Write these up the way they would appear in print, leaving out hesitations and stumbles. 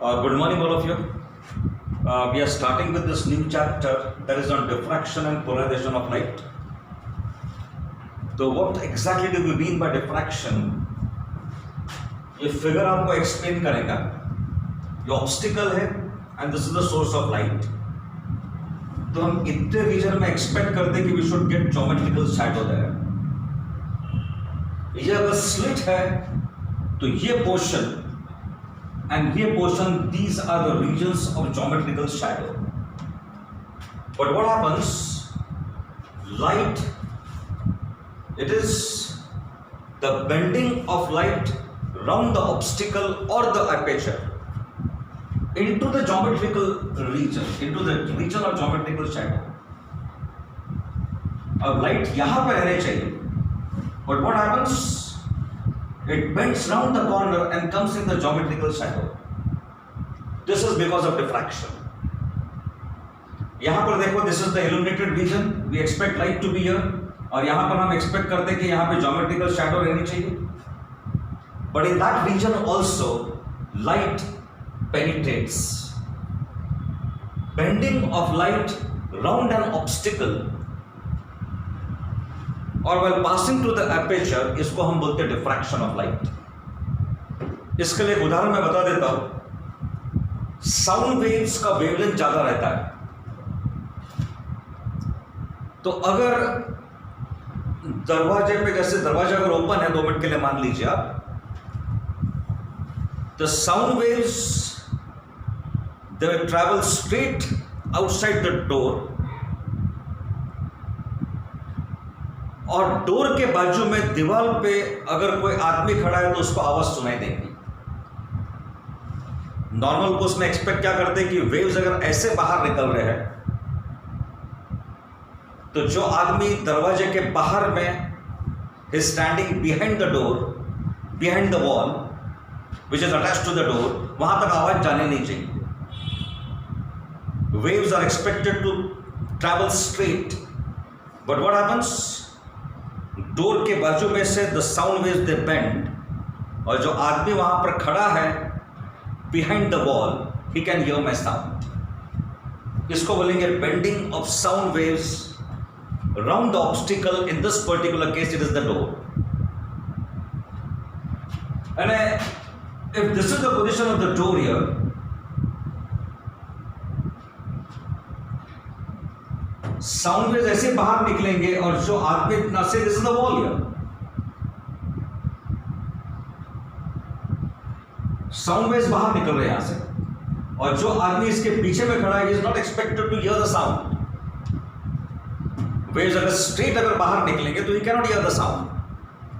Good morning, all of you. We are starting with this new chapter that is on diffraction and polarization of light. So, what exactly do we mean by diffraction? ये figure आपको explain करेगा. ये obstacle है and this is the source of light. तो हम इतने region में expect करते हैं कि we should get geometrical shadow there. ये अगर स्लिट है तो ये portion and here portion, these are the regions of geometrical shadow. But what happens? Light, it is the bending of light round the obstacle or the aperture into the geometrical region, into the region of geometrical shadow. अब light यहाँ पे रहने चाहिए, but what happens? It bends round the corner and comes in the geometrical shadow. This is because of diffraction. यहाँ पर देखो, this is the illuminated region. We expect light to be here. और यहाँ पर हम expect करते हैं कि यहाँ पे geometrical shadow रहनी चाहिए. But in that region also, light penetrates. Bending of light round an obstacle और while passing through the aperture, इसको हम बोलते हैं diffraction of light. इसके लिए उदाहरण मैं बता देता हूं. साउंड वेव्स का वेवलेंथ ज्यादा रहता है. तो अगर दरवाजे पे, जैसे दरवाजा अगर ओपन है 2 मिनट के लिए मान लीजिए आप, the sound waves they will travel straight outside the door और डोर के बाजू में दीवार पे अगर कोई आदमी खड़ा है तो उसको आवाज सुनाई देगी. नॉर्मल को उसमें एक्सपेक्ट क्या करते हैं कि वेव्स अगर ऐसे बाहर निकल रहे हैं तो जो आदमी दरवाजे के बाहर में is standing behind the door, behind the wall which is attached to the door, वहां तक आवाज जाने नहीं चाहिए. Waves are expected to travel straight, but what happens? Door के बाजू में से the sound waves they bend और जो आदमी वहां पर खड़ा है behind the wall, he can hear my sound. इसको बोलेंगे bending of sound waves round the obstacle. In this particular case it is the door. And if this is the position of the door here, sound waves ऐसे बाहर निकलेंगे और जो आदमी ना से this is the wall here, sound waves बाहर निकल रहे हैं यहां से और जो आदमी इसके पीछे में खड़ा है is not expected to hear the sound. Waves अगर स्ट्रेट अगर बाहर निकलेंगे तो he can not hear the sound.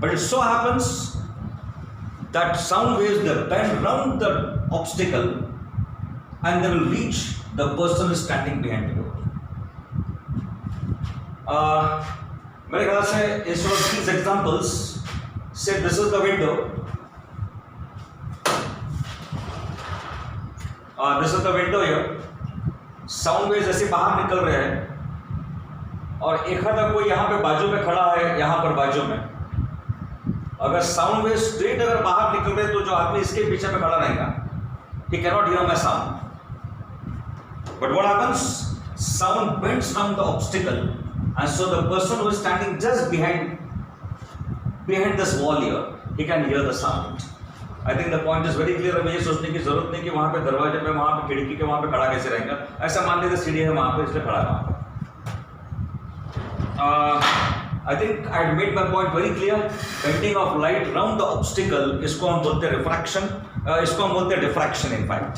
But it so happens that sound waves they bend round the obstacle and they will reach the person standing behind the door. मेरे ख्याल से instead of these examples, say this is the window, this is the window here. Sound waves ऐसे बाहर निकल रहे हैं और एक आधा कोई यहाँ पे बाजू में खड़ा है, यहाँ पर बाजू में. अगर साउंड वेव स्ट्रेट अगर बाहर निकल रहे तो जो आदमी इसके पीछे में खड़ा रहेगा, he cannot hear my sound. But what happens? Sound bends down the obstacle. And so the person who is standing just behind this wall here, he can hear the sound. I think the point is very clear. हमें ये सोचने की जरूरत नहीं कि वहाँ पे दरवाजे पे, वहाँ पे खिड़की के वहाँ पे खड़ा कैसे रहेगा. ऐसा मान लीजिए सीढ़ी है वहाँ पे, इसलिए खड़ा है वहाँ पे. I think I had made my point very clear. Bending of light round the obstacle, इसको हम बोलते हैं refraction. इसको हम बोलते हैं diffraction in fact.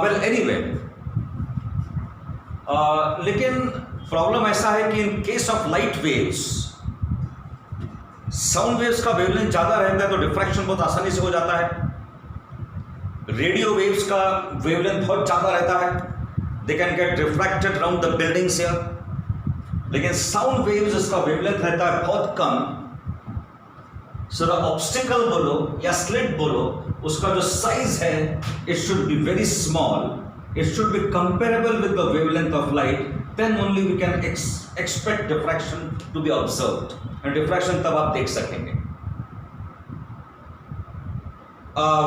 Well anyway, लेकिन प्रॉब्लम ऐसा है कि in case of light waves, sound waves का वेवलेंथ ज्यादा रहता है तो डिफ्रैक्शन बहुत आसानी से हो जाता है. रेडियो वेव्स का वेवलेंथ बहुत ज्यादा रहता है, they can get refracted round the buildings here. लेकिन साउंड वेव्स इसका वेवलेंथ रहता है बहुत कम. सो द ऑब्स्टिकल बोलो या स्लिट बोलो, उसका जो साइज है it should be very small. It should be comparable with the wavelength of light. Then only we can expect diffraction to be observed. And diffraction तब आप देख सकेंगे.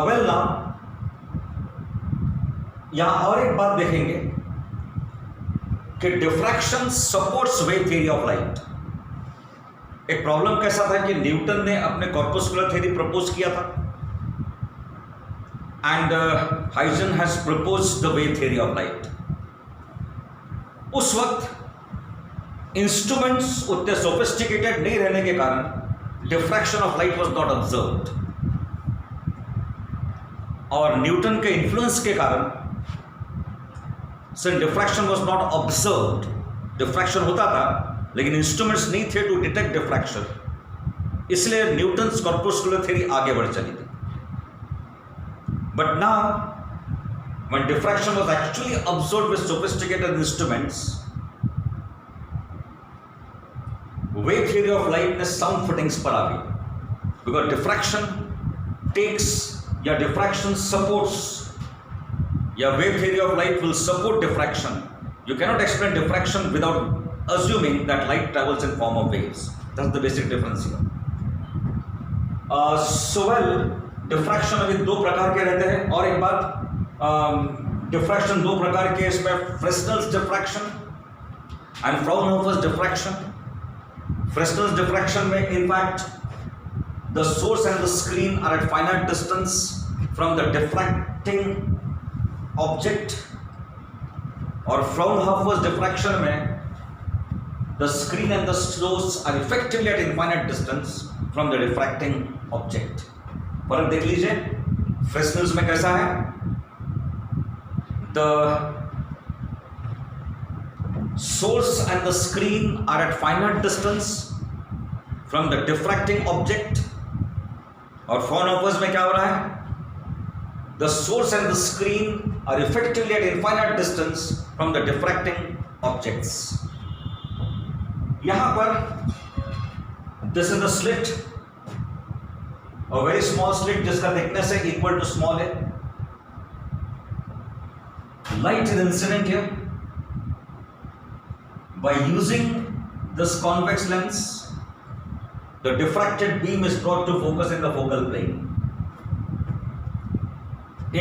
Well now, यहां और एक बात देखेंगे कि diffraction supports wave theory of light. एक प्रॉब्लम कैसा था कि न्यूटन ने अपने कॉर्पस्कुलर थ्योरी प्रपोज किया था and Huygens has proposed the wave theory of light. उस वक्त इंस्ट्रूमेंट्स उतने सोफिस्टिकेटेड नहीं रहने के कारण diffraction of light was not observed, और न्यूटन के इन्फ्लुएंस के कारण since diffraction was not observed, diffraction होता था लेकिन इंस्ट्रूमेंट्स नहीं थे टू डिटेक्ट डिफ्रैक्शन, इसलिए न्यूटन्स कॉर्पस्कुलर थ्योरी आगे बढ़ चली थी। But now when diffraction was actually observed with sophisticated instruments, wave theory of light ने sound fittings पर आ गई, because diffraction takes या diffraction supports या wave theory of light will support diffraction. You cannot explain diffraction without assuming that light travels in form of waves. That's the basic difference here. diffraction अभी दो प्रकार के रहते हैं, और एक बात डिफ्रैक्शन दो प्रकार के इसमें Fresnel's diffraction and Fraunhofer's diffraction. Fresnel's diffraction में in fact the source and the screen are at finite distance from the diffracting object, और फ्राउनहोफर्स डिफ्रैक्शन में the screen and the source are effectively at infinite distance from the diffracting object. फर्क देख लीजिए, फ्रेस्नेल्स में कैसा है, the source and the screen are at finite distance from the diffracting object, और फ्राउनहोफर्स में क्या हो रहा है, the source and the screen are effectively at infinite distance from the diffracting objects। यहां पर this is the slit, a very small slit जिसका thickness है equal to small है। Light is incident here. By using this convex lens, the diffracted beam is brought to focus in the focal plane.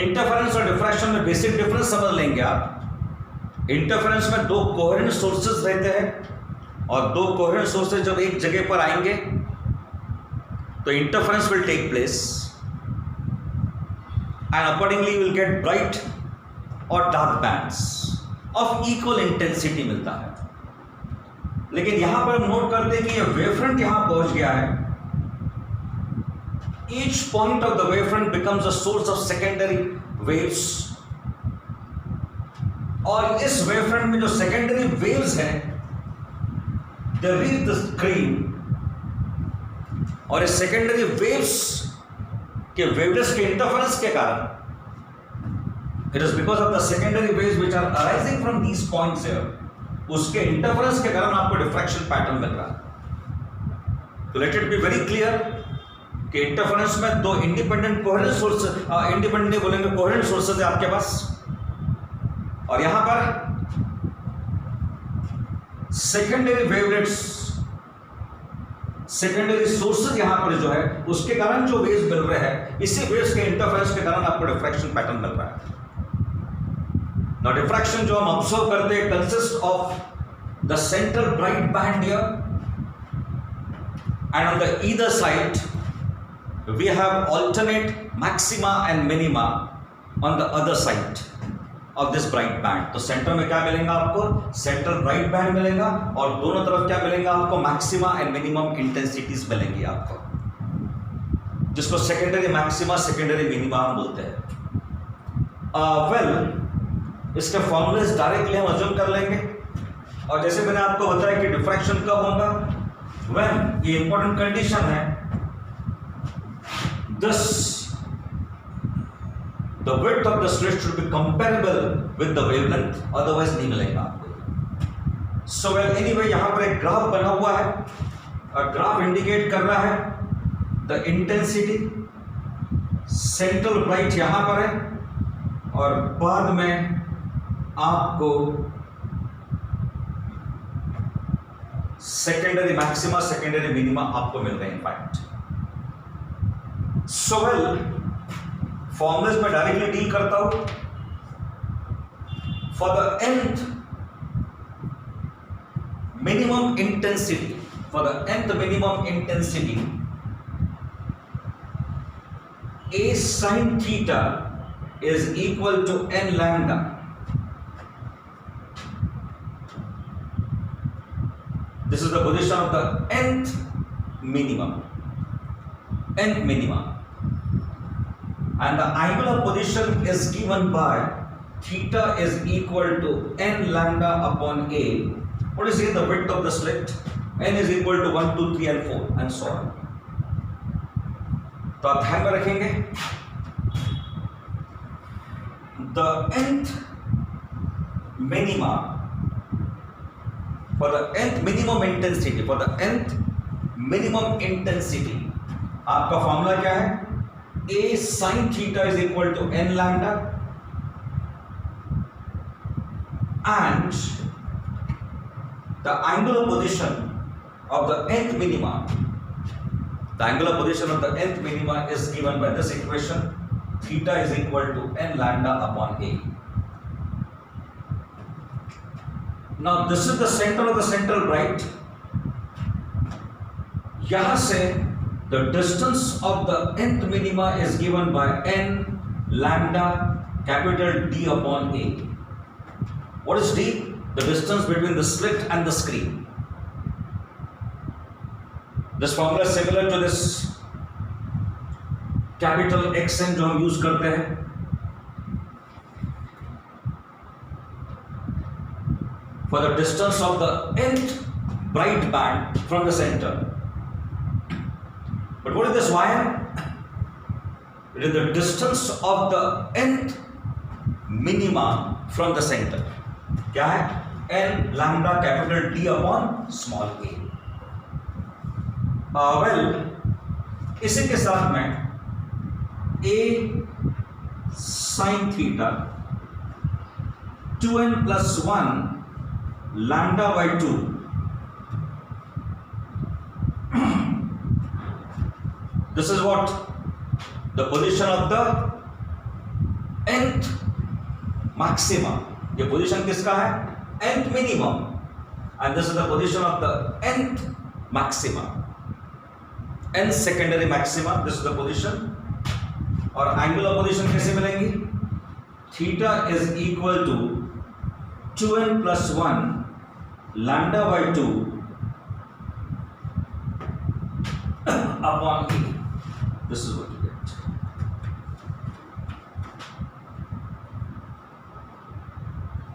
Interference और diffraction में basic difference समझ लेंगे आप। Interference में दो coherent sources रहते हैं, और दो coherent sources जब एक जगह पर आएंगे तो interference will take place, and accordingly you will get bright और dark bands of equal intensity मिलता है। लेकिन यहां पर हम नोट करते हैं कि ये वेवफ्रंट यहां पहुंच गया है, each point of the wavefront becomes a source of secondary waves, और इस वेवफ्रंट में जो सेकेंडरी वेव्स हैं दे रीच द स्क्रीन, और इस सेकेंडरी वेव्स के वेवलेस के इंटरफेरेंस के कारण, it is because of the secondary waves which are arising from these points here, उसके इंटरफेरेंस के कारण आपको डिफ्रैक्शन पैटर्न मिल रहा है। तो let it be very clear कि इंटरफेरेंस में दो इंडिपेंडेंट कोहेरेंट सोर्स, इंडिपेंडेंट बोलेंगे कोहेरेंट सोर्सेज है आपके पास, और यहां पर सेकेंडरी वेवलेट्स, सेकेंडरी सोर्सेज यहां पर जो है उसके कारण जो वेव्स मिल रहे हैं, इसी वेव्स के इंटरफेरेंस के कारण आपको डिफ्रैक्शन पैटर्न मिल रहा है। Now diffraction जो हम ऑब्जर्व करते हैं consists of the central bright band here, and on the either side we have alternate maxima and minima on the other side of this bright band। तो centre में क्या मिलेगा आपको, सेंट्रल ब्राइट बैंड मिलेगा, और दोनों तरफ क्या मिलेगा आपको, मैक्सिमा एंड मिनिमम इंटेंसिटीज मिलेंगी आपको, जिसको सेकेंडरी मैक्सिमा सेकेंडरी मिनिमा हम बोलते हैं। इसके फॉर्मूलेस डायरेक्टली हम अज्यूम कर लेंगे, और जैसे मैंने आपको बताया कि डिफ्रैक्शन कब होगा, व्हेन, ये इंपॉर्टेंट कंडीशन है, this the width of the slit should be comparable with the wavelength, otherwise नहीं मिलेगा आपको। सो वेल, एनीवे यहां पर एक ग्राफ बना हुआ है, और ग्राफ इंडिकेट कर रहा है द इंटेंसिटी, सेंट्रल ब्राइट यहां पर है, और बाद में आपको सेकेंडरी मैक्सिमा सेकेंडरी मिनिमा आपको मिल रहे हैं इनफैक्ट। सो वेल, फॉर्मुलेस में डायरेक्टली डील करता हूं। for the nth minimum intensity, A sin theta is equal to n lambda. This is the position of the nth minimum. And the angular position is given by theta is equal to n lambda upon A. What is here the width of the slit? N is equal to 1, 2, 3 and 4 and so on. तो आप ध्यान में रखेंगे the nth minima for the nth minimum intensity, आपका formula क्या है? A sin theta is equal to n lambda and the angular position of the nth minima. The angular position of the nth minima is given by this equation. Theta is equal to n lambda upon A. Now this is the center of the central bright. यहाँ से the distance of the nth minima is given by n lambda capital D upon A. What is D? The distance between the slit and the screen. This formula is similar to this capital XN जो हम use करते हैं. For the distance of the nth bright band from the center. But what is this wire? It is the distance of the nth minima from the center. क्या है? N lambda capital D upon small a. इसी के साथ में A sin theta 2n plus 1 lambda by 2 this is what the position of the nth maxima. ये position किसका है? nth minimum and this is the position of the nth maxima. n secondary maxima, this is the position. और angular position कैसे मिलेंगी? Theta is equal to 2n plus 1 lambda by 2 upon E. This is what you get.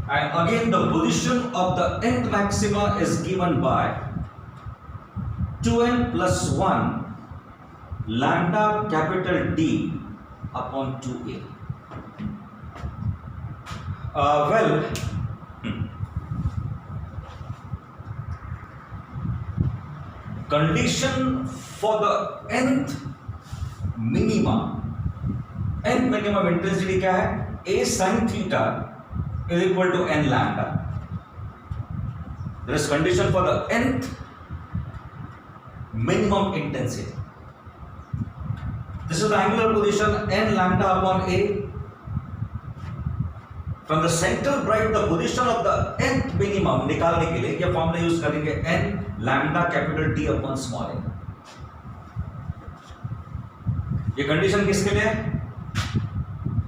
And again the position of the nth maxima is given by 2n plus 1 lambda capital D upon 2a. Condition for the nth minimum intensity क्या है? A sin theta is equal to n lambda. There is condition for the nth minimum intensity. This is the angular position n lambda upon A. From the central bright the position of the nth minimum निकालने के लिए यह formula use करेंगे n lambda capital D upon small a. ये condition किसके लिए?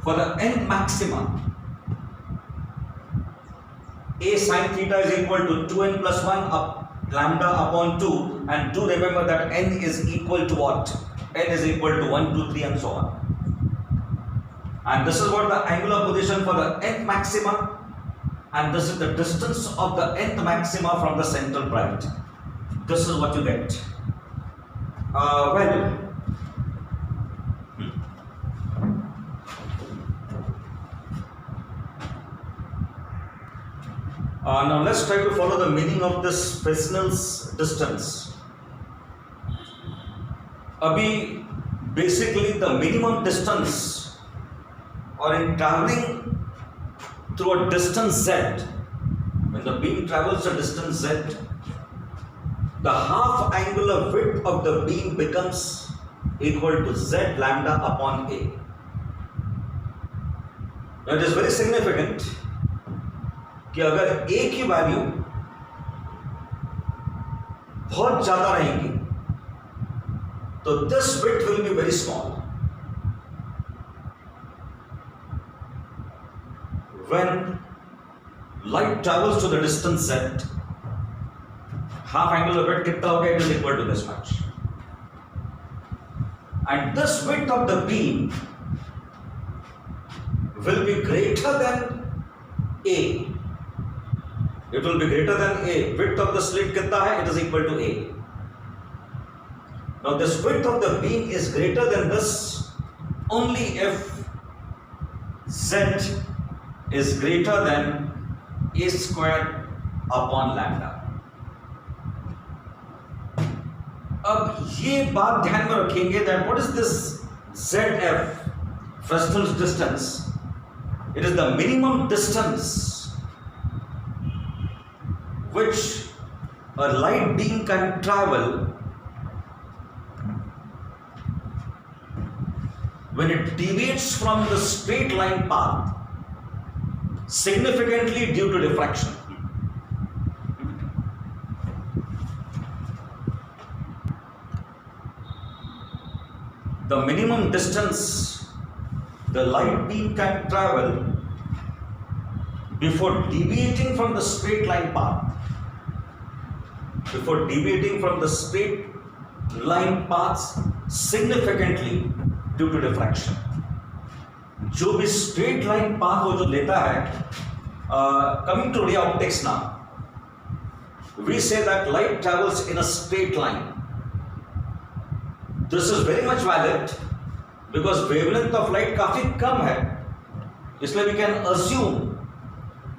For the nth maxima A sin theta is equal to 2n plus 1 up lambda upon 2 and do remember that n is equal to what? N is equal to 1, 2, 3 and so on. And this is what the angular position for the nth maxima and this is the distance of the nth maxima from the central bright. This is what you get. Now let's try to follow the meaning of this Fresnel's distance. अभी basically the minimum distance or in traveling through a distance z, when the beam travels a distance z, the half angular width of the beam becomes equal to z lambda upon a. Now it is very significant कि अगर ए की value बहुत ज्यादा रहेगी तो this bit will be very small. When light travels to the distance z, half angular width कितना हो गया? It is equal to this much. And this width of the beam will be greater than A. It will be greater than A. Width of the slit कितना है? It is equal to A. Now this width of the beam is greater than this only if Z is greater than A square upon lambda. अब ये बात ध्यान में रखेंगे that what is this ZF, Fresnel's distance? It is the minimum distance which a light beam can travel when it deviates from the straight line path significantly due to diffraction. The minimum distance the light beam can travel before deviating from the straight line path, paths significantly due to diffraction. जो भी straight line path वो जो लेता है, coming to ray optics now, we say that light travels in a straight line. This is very much valid because wavelength of light काफी कम है, इसलिए we can assume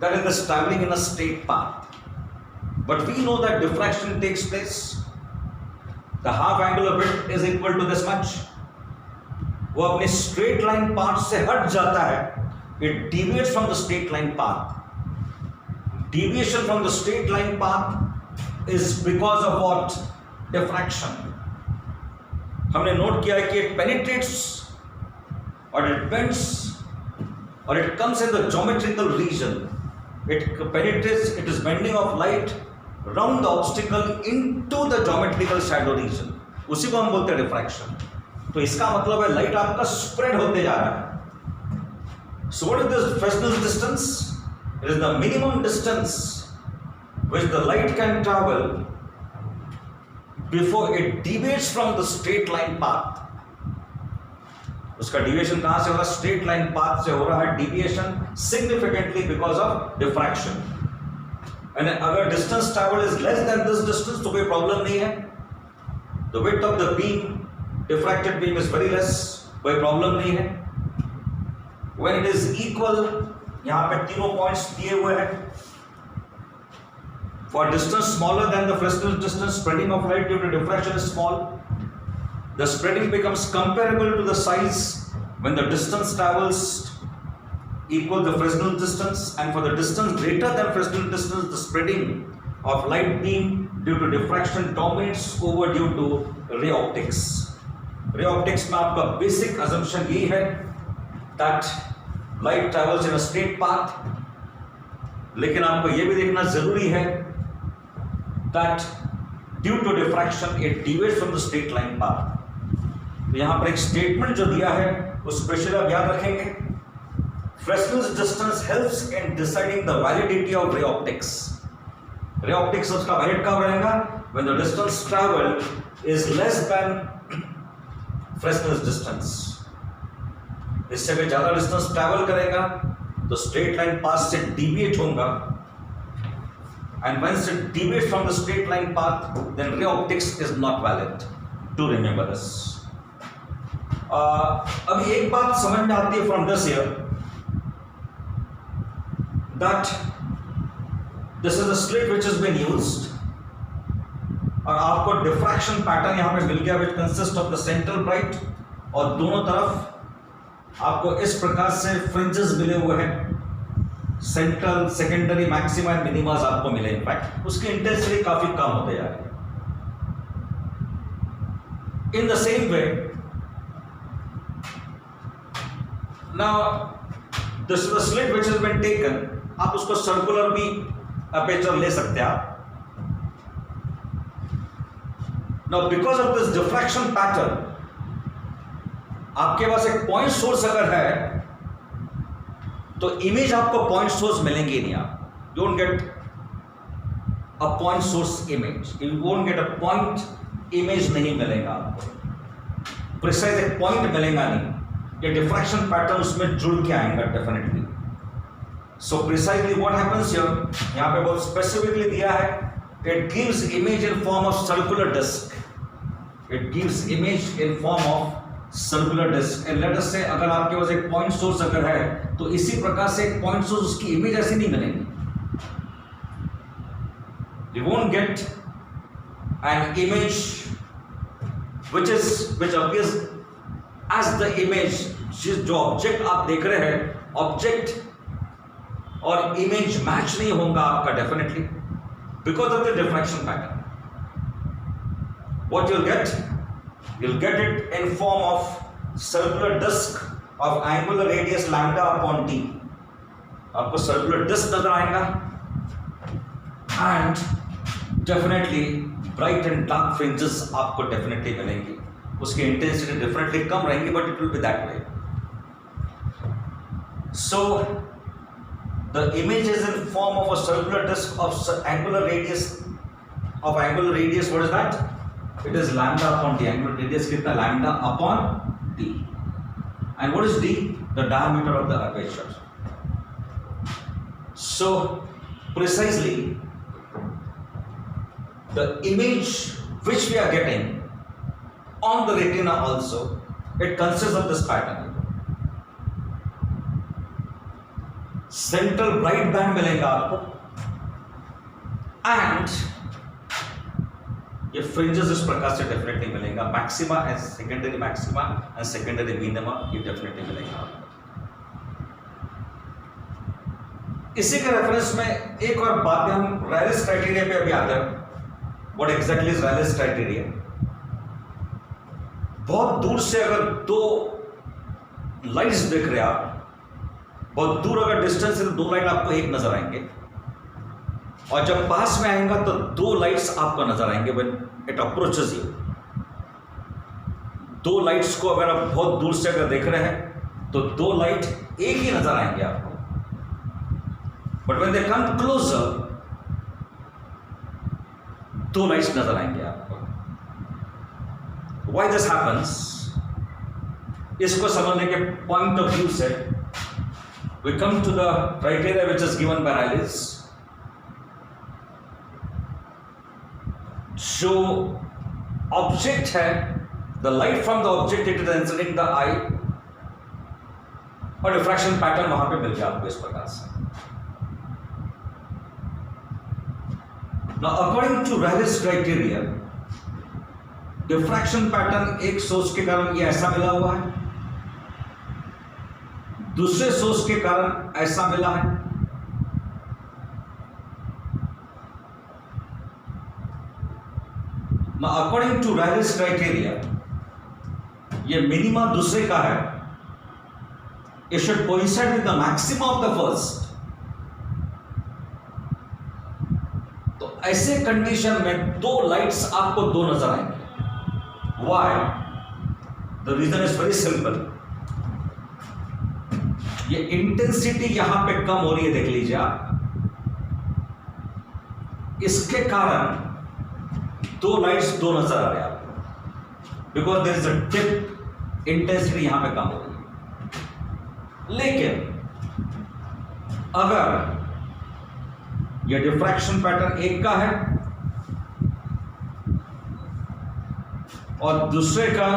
that it is travelling in a straight path. But we know that diffraction takes place. The half angular width is equal to this much. वो अपने straight line path से हट जाता है. It deviates from the straight line path. Deviation from the straight line path is because of what? Diffraction. हमने note किया है कि इट पेनिट्रेट्स और इट बेंड्स और it comes in the geometrical region. It penetrates, it is bending of light round the obstacle into the geometrical shadow region. उसी को हम बोलते हैं डिफ्रैक्शन. तो इसका मतलब है लाइट आपका स्प्रेड होते जा रहा है. So what is this Fresnel's distance? It is the minimum distance which the light can travel before it deviates from the straight line path. उसका डिविएशन कहां से हो रहा है? स्ट्रेट लाइन पाथ से हो रहा है deviation significantly because of diffraction. And अगर distance travel is less than this distance तो कोई प्रॉब्लम नहीं है. The width of the beam, diffracted beam is very less, कोई प्रॉब्लम नहीं है. When it is equal, यहां पे तीनों पॉइंट्स दिए हुए हैं. For distance smaller than the Fresnel's distance, spreading of light due to diffraction is small. The spreading becomes comparable to the size when the distance travels equal the Fresnel distance, and for the distance greater than Fresnel distance, the spreading of light beam due to diffraction dominates over due to ray optics. Ray optics में आपका basic assumption यही है that light travels in a straight path, लेकिन आपको यह भी देखना जरूरी है that due to diffraction it deviates from the straight line path. तो यहां पर एक स्टेटमेंट जो दिया है उस स्पेशल आप याद रखेंगे. Fresnel's distance helps in deciding the validity of ray optics. Ray optics उसका वैलिड कब रहेगा? When the distance traveled is less than Fresnel's distance. इससे भी ज्यादा डिस्टेंस ट्रैवल करेगा तो स्ट्रेट लाइन पाथ से डिविएट होगा, and when it deviates from the straight line path then ray optics is not valid. To remember this. अब एक बात समझ में आती है from this here that this is a slit which has been used, और आपको डिफ्रैक्शन पैटर्न यहां पे मिल गया which consist of the central bright, और दोनों तरफ आपको इस प्रकार से फ्रिंजेस मिले हुए हैं. सेंट्रल, सेकेंडरी, मैक्सिमा एंड मिनिमास आपको मिले. इनफैक्ट उसकी इंटेंसिटी काफी कम होते जा रही है. In the same way now this is the slit which has been taken आप उसको सर्कुलर भी अपर्चर ले सकते हैं आप। Now because of this diffraction pattern, आपके पास एक पॉइंट सोर्स अगर है तो इमेज आपको पॉइंट सोर्स मिलेंगे नहीं। आप you won't get a point source image, you won't get a point image नहीं मिलेगा आपको, प्रिसाइज एक पॉइंट मिलेगा नहीं। ये डिफ्रैक्शन पैटर्न उसमें जुड़ के आएगा definitely. So precisely what happens here, यहां पे बहुत स्पेसिफिकली दिया है, it gives image in form of circular disc, it gives image in form of circular disc. And let us say अगर आपके पास एक पॉइंट सोर्स अगर है तो इसी प्रकार से एक पॉइंट सोर्स, उसकी इमेज ऐसी नहीं मिलेगी। You won't get an image which appears as the image। जो ऑब्जेक्ट आप देख रहे हैं, ऑब्जेक्ट और इमेज मैच नहीं होगा आपका definitely, because of the diffraction pattern. What you'll get it in form of circular disk of angular radius lambda upon d। आपको सर्कुलर डिस्क नजर आएगा and definitely bright and dark fringes आपको definitely मिलेंगी। उसकी intensity definitely कम रहेंगी, but it will be that way. So the image is in form of a circular disc of angular radius what is that? It is lambda upon d। angular radius कितना? lambda upon d। and what is d? the diameter of the aperture। so precisely the image which we are getting on the retina also, it consists of this pattern। central bright band मिलेगा आपको and ये fringes इस प्रकार से definitely मिलेगा। Maxima and secondary maxima and secondary minima ये definitely मिलेगा आपको। इसी के रेफरेंस में एक और बात है, हम रैलिस क्राइटेरिया पे अभी आते हैं। What exactly is Rallis criteria? बहुत दूर से अगर दो लाइट्स देख रहे हैं आप, बहुत दूर अगर डिस्टेंस है तो दो लाइट आपको एक नजर आएंगे, और जब पास में आएगा तो दो लाइट्स आपको नजर आएंगे व्हेन इट अप्रोचेस यू। दो लाइट्स को अगर आप बहुत दूर से अगर देख रहे हैं तो दो लाइट एक ही नजर आएंगे आपको, but when they come closer दो लाइट्स नजर आएंगे आपको। Why this happens? इसको समझने के पॉइंट ऑफ व्यू से we come to the criteria which is given by Rayleigh's. जो ऑब्जेक्ट है, the light from the object it is entering the eye, और डिफ्रैक्शन पैटर्न वहां पे मिल गया आपको इस प्रकार से। Now according to Rayleigh's criteria, diffraction pattern एक सोर्स के कारण ये ऐसा मिला हुआ है, दूसरे सोर्स के कारण ऐसा मिला है। Now, according to Rayleigh's criteria, ये मिनिमा दूसरे का है, it should coincide with the maxima of the first। तो ऐसे कंडीशन में दो लाइट्स आपको दो नजर आएंगे। Why? The reason is very simple। ये इंटेंसिटी यहां पे कम हो रही है, देख लीजिए आप, इसके कारण दो लाइट्स दो नजर आ रहे हैं आपको, because there is a dip, intensity यहां पे कम हो रही है। लेकिन अगर यह डिफ्रैक्शन पैटर्न एक का है और दूसरे का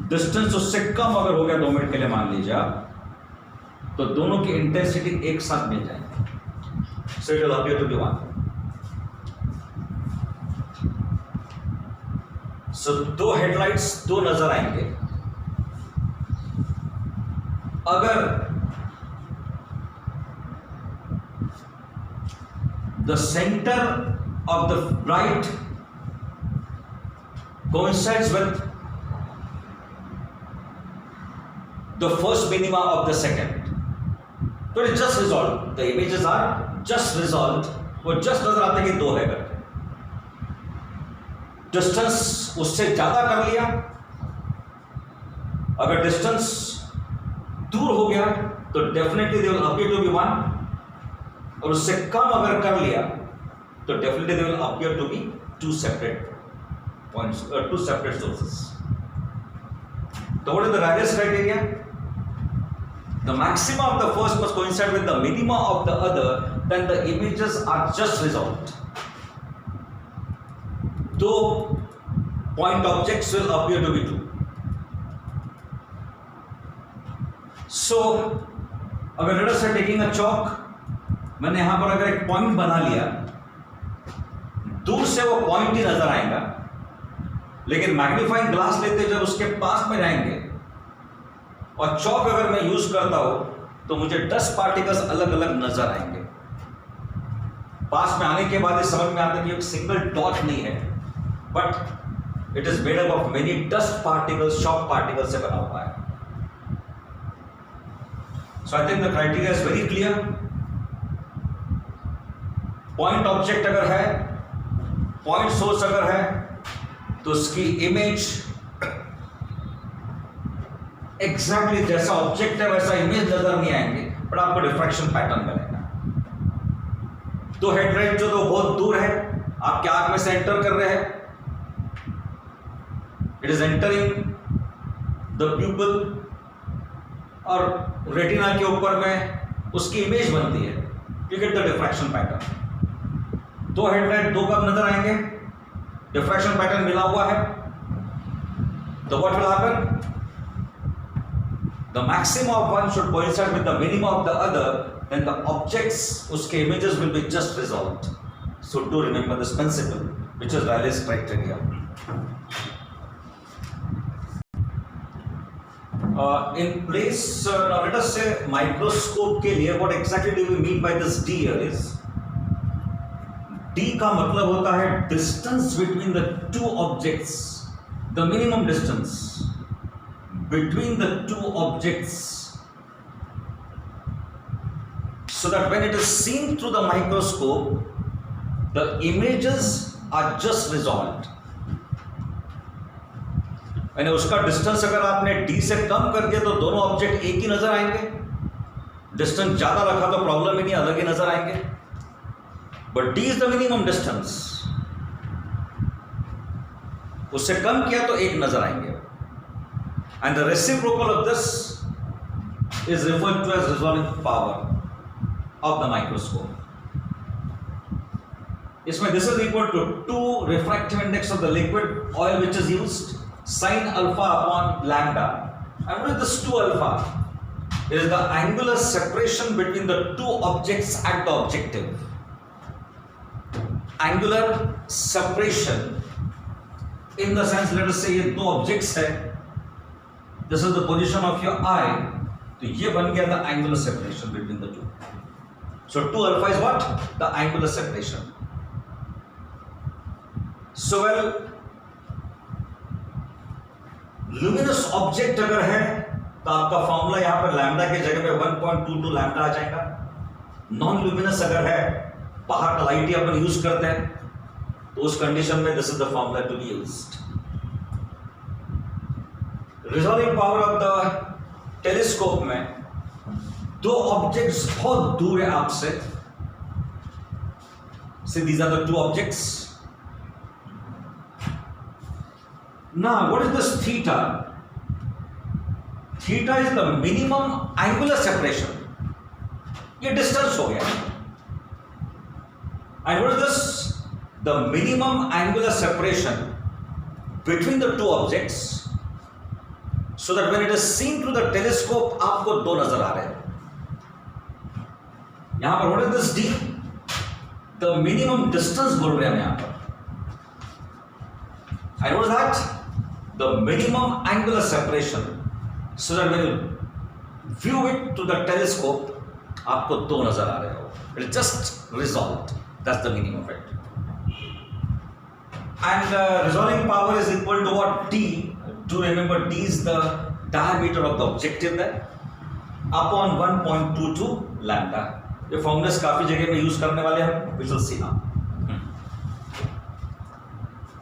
डिस्टेंस उससे कम अगर हो गया 2 मिनट के लिए मान लीजिए आप, तो दोनों की इंटेंसिटी एक साथ मिल जाएगी। So it will appear to be one. So दो हेडलाइट्स दो नजर आएंगे। अगर the centre of the bright coincides with the first minima of the second, तो it just resolve, the images are just resolve, वो जस्ट नजर आते कि 2 है करके। डिस्टेंस उससे ज्यादा कर लिया, अगर डिस्टेंस दूर हो गया तो definitely they will appear to be 1, और उससे कम अगर कर लिया तो definitely they will appear to be 2 separate points, 2 separate sources. तो what is the Rayleigh's criteria? The maxima of the first must coincide with the minima of the other, then the images are just resolved. 2 point objects will appear to be 2. So, अगर let us say taking a chalk, मैंने यहां पर अगर एक point बना लिया, दूर से वो पॉइंट ही नजर आएगा, लेकिन मैग्नीफाइंग ग्लास लेते जब उसके पास में जाएंगे और चौक अगर मैं यूज करता हूं तो मुझे 10 पार्टिकल्स अलग अलग नजर आएंगे। पास में आने के बाद ये समझ में आता है कि एक सिंगल डॉट नहीं है, but it is made up of many dust particles, shock particles से बना हुआ है। So I think the criteria is very clear. Point object अगर है, पॉइंट सोर्स अगर है, तो उसकी इमेज एग्जैक्टली जैसा ऑब्जेक्ट है वैसा इमेज नजर नहीं आएंगे, बट आपको डिफ्रैक्शन पैटर्न मिलेगा। तो हेडलाइट जो तो बहुत दूर है, आपके आंख में से एंटर कर रहे हैं, it is entering the pupal, और रेटिना के ऊपर में उसकी इमेज बनती है, you get the diffraction pattern. 2 headlight 2 कब नजर आएंगे? डिफ्रैक्शन पैटर्न मिला हुआ है, तो what will happen? The maxima of one should coincide with the minima of the other, then the objects, uske images will be just resolved. So do remember this principle, which is Rayleigh's criteria. In place, now let us say microscope के लिए, what exactly do we mean by this D here is, D का मतलब होता है distance between the 2 objects, the minimum distance between the 2 objects, so that when it is seen through the microscope, the images are just resolved. यानी उसका distance अगर आपने d से कम कर दिया तो दोनों ऑब्जेक्ट एक ही नजर आएंगे, डिस्टेंस ज्यादा रखा तो प्रॉब्लम ही नहीं, अलग ही नजर आएंगे, but d is the minimum distance, उससे कम किया तो एक नजर आएंगे। And the reciprocal of this is referred to as resolving power of the microscope. Isme this is equal to 2 refractive index of the liquid oil which is used, sin alpha upon lambda. And what is this 2 alpha? It is the angular separation between the 2 objects at the objective. Angular separation in the sense, let us say ये 2 objects है, this is the position of your eye, तो ये बन गया the angular separation between the 2. So 2 alpha is what? The angular separation. So well, luminous object अगर है तो आपका फॉर्मूला यहां पर लैम्डा के जगह पे 1.22 लैम्डा आ जाएगा। नॉन लुमिनस अगर है, बाहर का लाइट ही अपन यूज करते हैं, तो उस कंडीशन में this is the formula to be used. Resolving power of the telescope में 2 ऑब्जेक्ट्स बहुत दूर है आपसे, say these are the 2 objects. Now, what is this theta? Theta is the minimum angular separation. ये distance हो गया। And what is this? The minimum angular separation between the 2 objects, so that when it is seen through the telescope, आपको 2 नजर आ रहे हैं। यहां पर what is this D? The minimum distance बोल रहे हैं हम यहां पर। And what is that? The minimum angular separation, so that when you view it to the telescope, आपको 2 नजर आ रहे हो। It is just resolved. That's the meaning of it. And resolving power is equal to what? D. Do remember D is the diameter of the objective there. Upon 1.22 lambda. ये formulas काफी जगह पे use करने वाले हम, we will see now.